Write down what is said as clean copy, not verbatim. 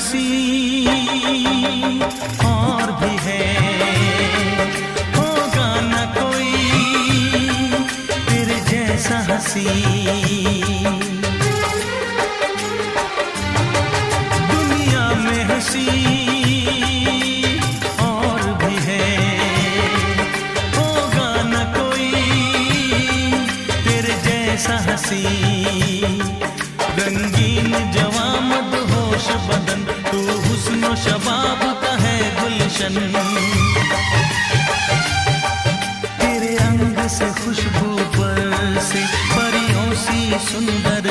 हंसी और भी है, होगा न कोई तेरे जैसा हंसी। दुनिया में हंसी और भी है, होगा न कोई तेरे जैसा हंसी। रंगीन जवां मदहोश बदन, तू हुस्न शबाब का है गुलशन। तेरे अंग से खुशबू बरसे, परियों सी सुंदर